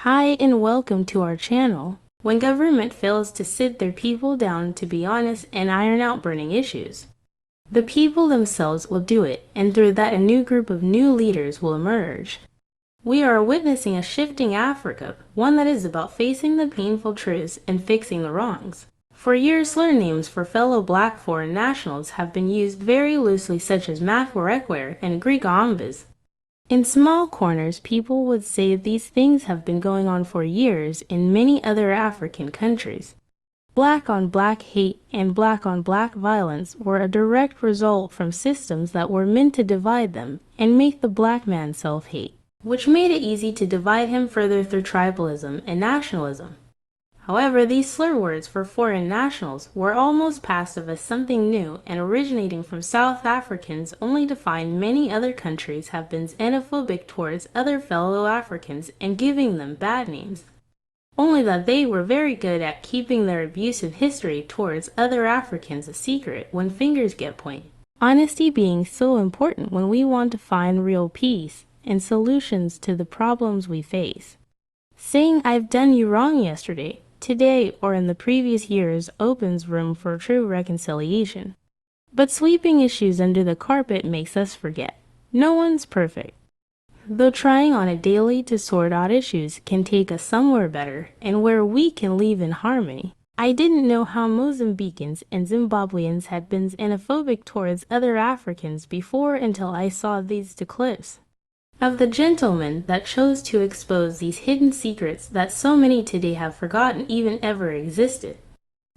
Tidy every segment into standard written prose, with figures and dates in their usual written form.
Hi and welcome to our channel. When government fails to sit their people down to be honest and iron out burning issues, the people themselves will do it, and through that a new group of new leaders will emerge. We are witnessing a shifting Africa, one that is about facing the painful truths and fixing the wrongs. For years, slur names for fellow black foreign nationals have been used very loosely, such as Makwerekwer and Greek Ombas. In small corners, people would say these things have been going on for years in many other African countries. Black-on-black hate and black-on-black violence were a direct result from systems that were meant to divide them and make the black man self-hate, which made it easy to divide him further through tribalism and nationalism. However, these slur words for foreign nationals were almost passed off as something new and originating from South Africans, only to find many other countries have been xenophobic towards other fellow Africans and giving them bad names. Only that they were very good at keeping their abusive history towards other Africans a secret when fingers get pointed. Honesty being so important when we want to find real peace and solutions to the problems we face. Saying I've done you wrong yesterday, today, or in the previous years opens room for true reconciliation. But sweeping issues under the carpet makes us forget. No one's perfect. Though trying on a daily to sort out issues can take us somewhere better and where we can live in harmony. I didn't know how Mozambicans and Zimbabweans had been xenophobic towards other Africans before until I saw these two clips of the gentleman that chose to expose these hidden secrets that so many today have forgotten even ever existed.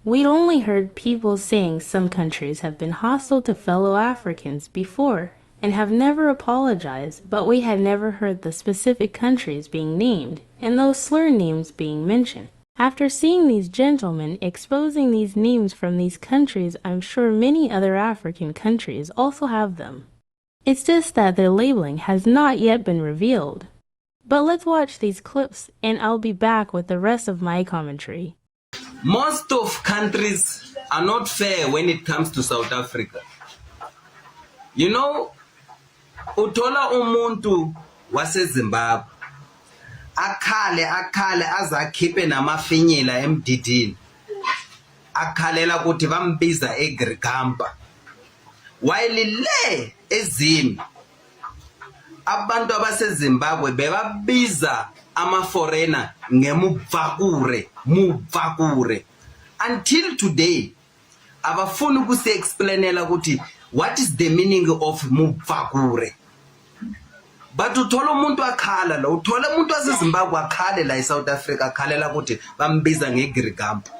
We'd only heard people saying some countries have been hostile to fellow Africans before and have never apologized, but we had never heard the specific countries being named and those slur names being mentioned. After seeing these gentlemen exposing these names from these countries, I'm sure many other African countries also have them. It's just that their labeling has not yet been revealed. But let's watch these clips and I'll be back with the rest of my commentary. Most of countries are not fair when it comes to South Africa. You know, uthola umuntu wase Zimbabwe akhale aze akhiphe namafinyela emdidini akhalela ukuthi bambiza eGrigampa, while le ezimi abantu abaseZimbabwe bebabiza ama-foreigner ngemuvakure. Until today abafuni ukusi-explainela ukuthi what is the meaning of muvakure. But uthola umuntu akhala la, uthola umuntu waseZimbabwe akhale la eSouth Africa akhalela ukuthi bambiza ngeGrigampa.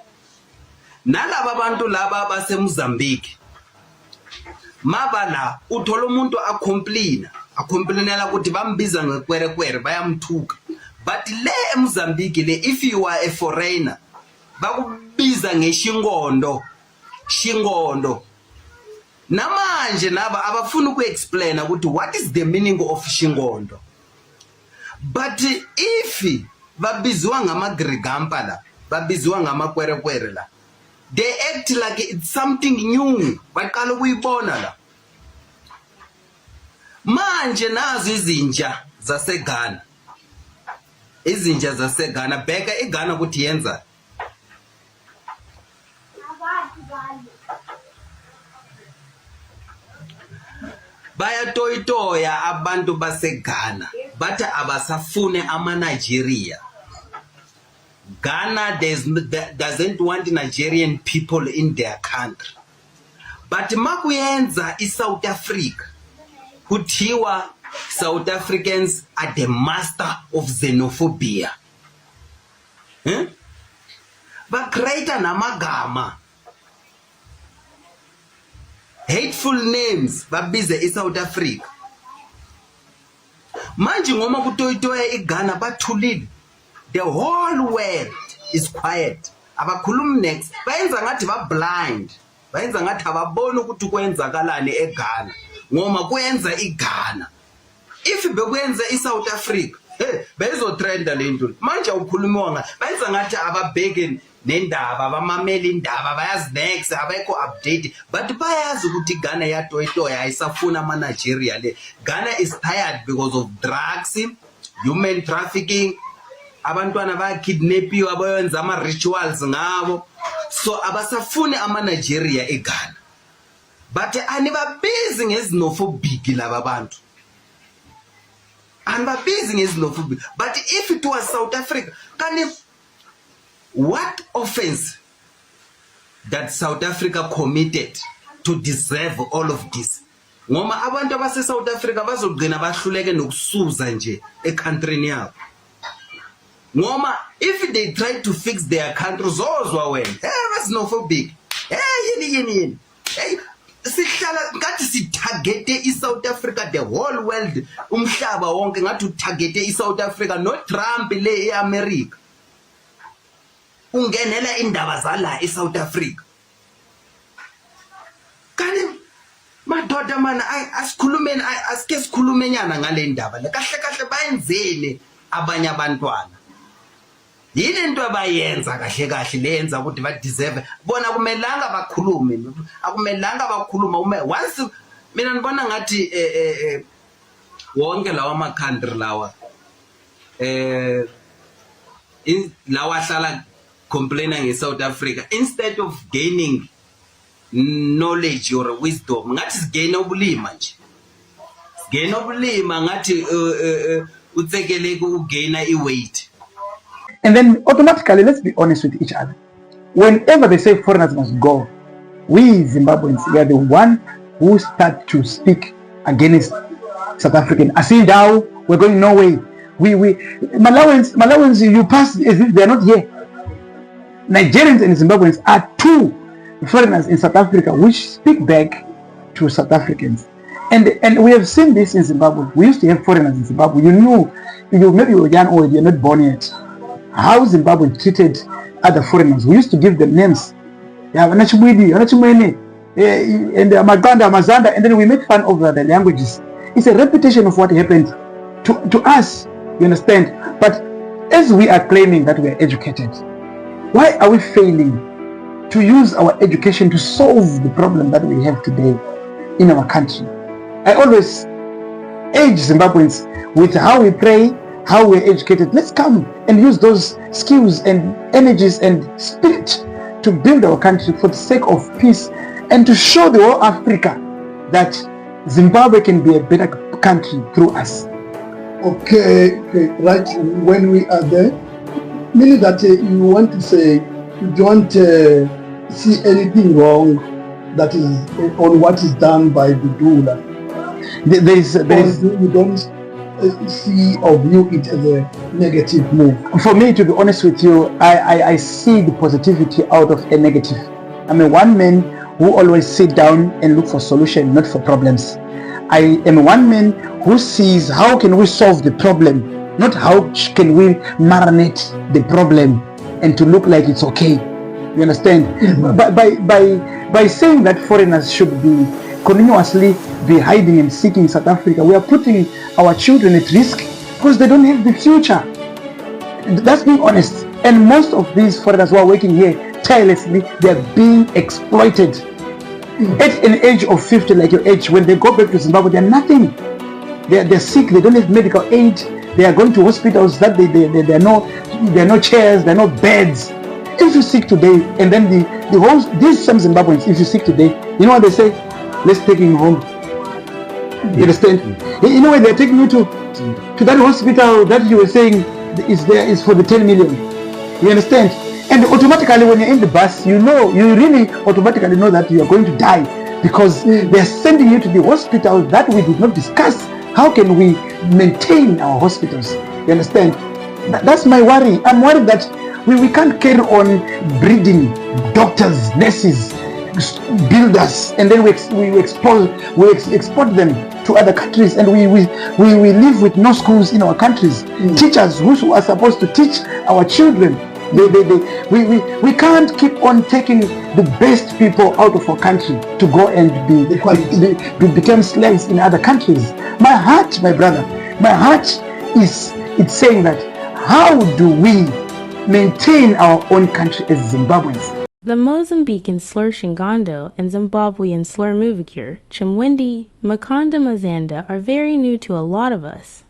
Nalaba abantu laba abaseMozambique mabala uthola umuntu acomplainela ukuthi bambiza ngekwerekwere bayamthuka. But le eMozambique le, if you are a foreigner bakubiza ngeshingondo. Namanje naba abafuna ukuexplain ukuthi what is the meaning of shingondo. But if babizwa ngamaGrigampa la, babizwa ngamakwerekwere la, they act like it's something new. Baqala ukuyibona la. Manje nazo izinja zaseGhana. Izinja zaseGhana bheka eGhana ukuthi yenza. Bayatoyitoya abantu baseGhana bathi abasafune amaNigeria. Ghana doesn't want Nigerian people in their country. But makuyenza iSouth Africa kuthiwa South Africans are the master of xenophobia. Bakreita namagama, hateful names babize iSouth Africa. Manje ngoma kutoyitoya eGhana bathulile. The whole world is quiet. Abakhulumi next. Bayenza ngathi ba blind. Bayenza ngathi ababona ukuthi kwenzakalani eGhana. Ngoma kuyenza iGhana. If bekwenza iSouth Africa, bezotrenda lento. Manje ukhulumiwa nga. Bayenza ngathi ababheke nendaba, abamamela indaba, bayazi next, abekho update. But bayazi ukuthi Ghana yatoyitoya ayisafuna amaNigeria le. Ghana is tired because of drugs, human trafficking, abantwana bayakidnapiwa bayenza ama-rituals ngabo. So abasafuni ama-Nigeria eGhana. But anibabhizi ngezinofobiki laba bantu. Anibabhizi ngezinofobiki. But if it was South Africa, what offense that South Africa committed to deserve all of this? Ngoma abantu abase South Africa bazogcina bahluleke nokusuza nje ecountryni yabo. Ngoma if they try to fix their country zozwa wena basinofobik yini sihlala ngathi sitargete iSouth Africa, the whole world, umhlaba wonke ngathi utargete iSouth Africa, no Trump le eAmerica ungenela indaba zala eSouth Africa. Kanti madoda mana asikhulumeni asike sikhulumenyana ngale ndaba le kahle kahle bayenzeni abanye abantwana. Yini into abayenza kahle kahle lenza ukuthi ba deserve bona kumelanga bakhulume akumelanga bakhuluma once mina ngibona ngathi wonke lawa ama country lawa lawa hlala complaining in South Africa, instead of gaining knowledge or wisdom ngathi sigain ubulima nje sigain ubulima ngathi utsekele ukugaina iweight. And then automatically, let's be honest with each other. Whenever they say foreigners must go, we Zimbabweans, we are the one who start to speak against South African. Now we're going Norway. Malawans, you pass as if they're not here. Nigerians and Zimbabweans are two foreigners in South Africa which speak back to South Africans. And we have seen this in Zimbabwe. We used to have foreigners in Zimbabwe. Maybe you were young or you're not born yet. How Zimbabwe treated other foreigners. We used to give them names. Yeah, and Maganda, Mazanda, and then we make fun of the languages. It's a repetition of what happened to us, you understand? But as we are claiming that we are educated, why are we failing to use our education to solve the problem that we have today in our country? I always urge Zimbabweans with how we pray, how we're educated. Let's come and use those skills and energies and spirit to build our country for the sake of peace and to show the whole Africa that Zimbabwe can be a better country through us. Okay, right. When we are there, meaning that you want to say you don't see anything wrong that is on what is done by the doula. You don't see or view it as a negative move. For me, to be honest with you, I see the positivity out of a negative. I'm a one man who always sit down and look for solution, not for problems. I am one man who sees how can we solve the problem, not how can we marinate the problem and to look like it's okay. You understand? Mm-hmm. By saying that foreigners should be continuously be hiding and seeking South Africa, we are putting our children at risk because they don't have the future. That's being honest. And most of these foreigners who are working here tirelessly, they are being exploited. At an age of 50, like your age, when they go back to Zimbabwe, they're nothing. They're sick. They don't have medical aid. They are going to hospitals that there are no chairs, there are no beds. If you're sick today, and then the whole these some Zimbabweans, if you're sick today, you know what they say? Let's take him home. You understand? You know where they're taking you to that hospital that you were saying is for the 10 million. You understand? And automatically when you're in the bus, you really automatically know that you are going to die because they're sending you to the hospital that we did not discuss. How can we maintain our hospitals? You understand? That's my worry. I'm worried that we can't carry on breeding doctors, nurses, builders, and then we export them to other countries, and we live with no schools in our countries. Teachers who are supposed to teach our children, we can't keep on taking the best people out of our country to go and become slaves in other countries. My heart, my brother, my heart it's saying that how do we maintain our own country as Zimbabweans? The Mozambican slur Shingondo and Zimbabwean slur Muvakir, Chimwendi, Makanda Mazanda are very new to a lot of us.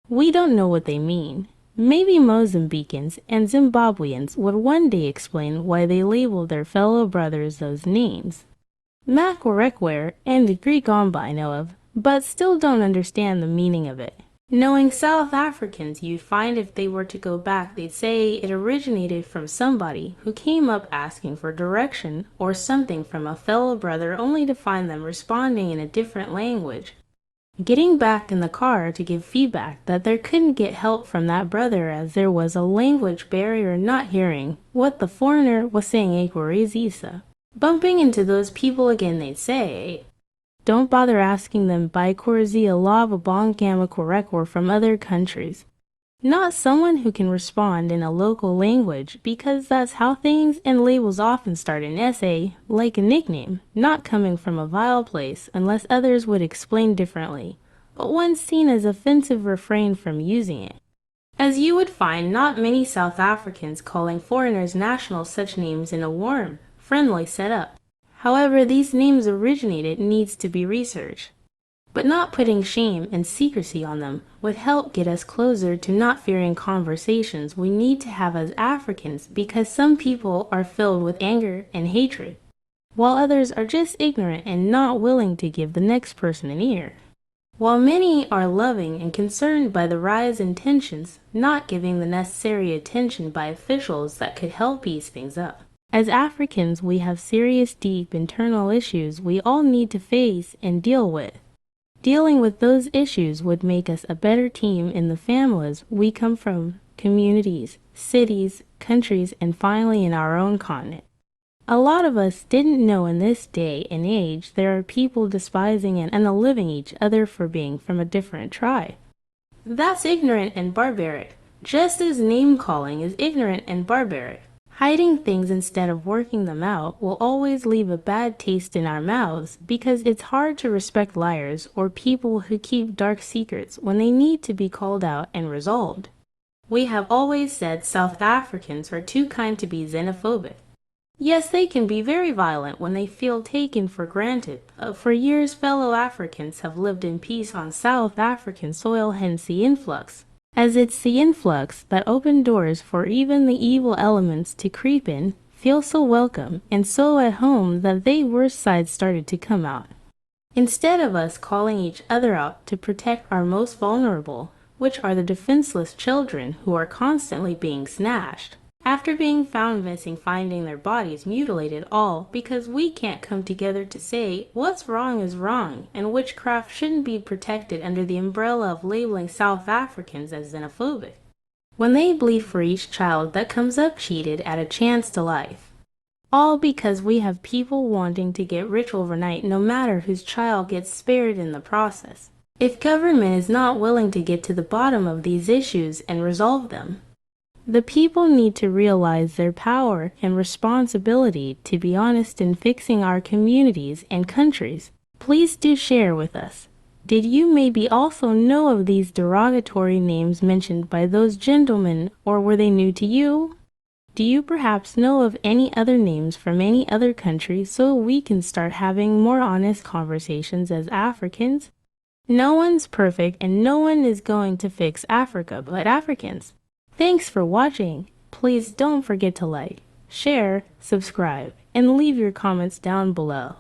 We don't know what they mean. Maybe Mozambiquans and Zimbabweans would one day explain why they labeled their fellow brothers those names. Mac and the Greek Omba I know of, but still don't understand the meaning of it. Knowing South Africans, you'd find if they were to go back, they'd say it originated from somebody who came up asking for direction or something from a fellow brother, only to find them responding in a different language. Getting back in the car to give feedback that they couldn't get help from that brother as there was a language barrier, not hearing what the foreigner was saying. Bumping into those people again, they'd say, don't bother asking them by Korzia Lava Bongama Korek or from other countries. Not someone who can respond in a local language, because that's how things and labels often start in SA, like a nickname, not coming from a vile place unless others would explain differently, but one seen as offensive refrain from using it. As you would find not many South Africans calling foreigners nationals such names in a warm, friendly setup. However, these names originated needs to be researched. But not putting shame and secrecy on them would help get us closer to not fearing conversations we need to have as Africans, because some people are filled with anger and hatred, while others are just ignorant and not willing to give the next person an ear. While many are loving and concerned by the rise in tensions, not giving the necessary attention by officials that could help ease things up. As Africans, we have serious, deep internal issues we all need to face and deal with. Dealing with those issues would make us a better team in the families we come from, communities, cities, countries, and finally in our own continent. A lot of us didn't know in this day and age there are people despising and unliving each other for being from a different tribe. That's ignorant and barbaric, just as name-calling is ignorant and barbaric. Hiding things instead of working them out will always leave a bad taste in our mouths, because it's hard to respect liars or people who keep dark secrets when they need to be called out and resolved. We have always said South Africans are too kind to be xenophobic. Yes, they can be very violent when they feel taken for granted. For years, fellow Africans have lived in peace on South African soil, hence the influx. As it's the influx that opened doors for even the evil elements to creep in, feel so welcome and so at home that they worst sides started to come out. Instead of us calling each other out to protect our most vulnerable, which are the defenseless children who are constantly being snatched, after being found missing, finding their bodies mutilated, all because we can't come together to say what's wrong is wrong and witchcraft shouldn't be protected under the umbrella of labeling South Africans as xenophobic. When they bleed for each child that comes up cheated at a chance to life. All because we have people wanting to get rich overnight, no matter whose child gets spared in the process. If government is not willing to get to the bottom of these issues and resolve them, the people need to realize their power and responsibility to be honest in fixing our communities and countries. Please do share with us. Did you maybe also know of these derogatory names mentioned by those gentlemen, or were they new to you? Do you perhaps know of any other names from any other country so we can start having more honest conversations as Africans? No one's perfect and no one is going to fix Africa but Africans. Thanks for watching. Please don't forget to like, share, subscribe, and leave your comments down below.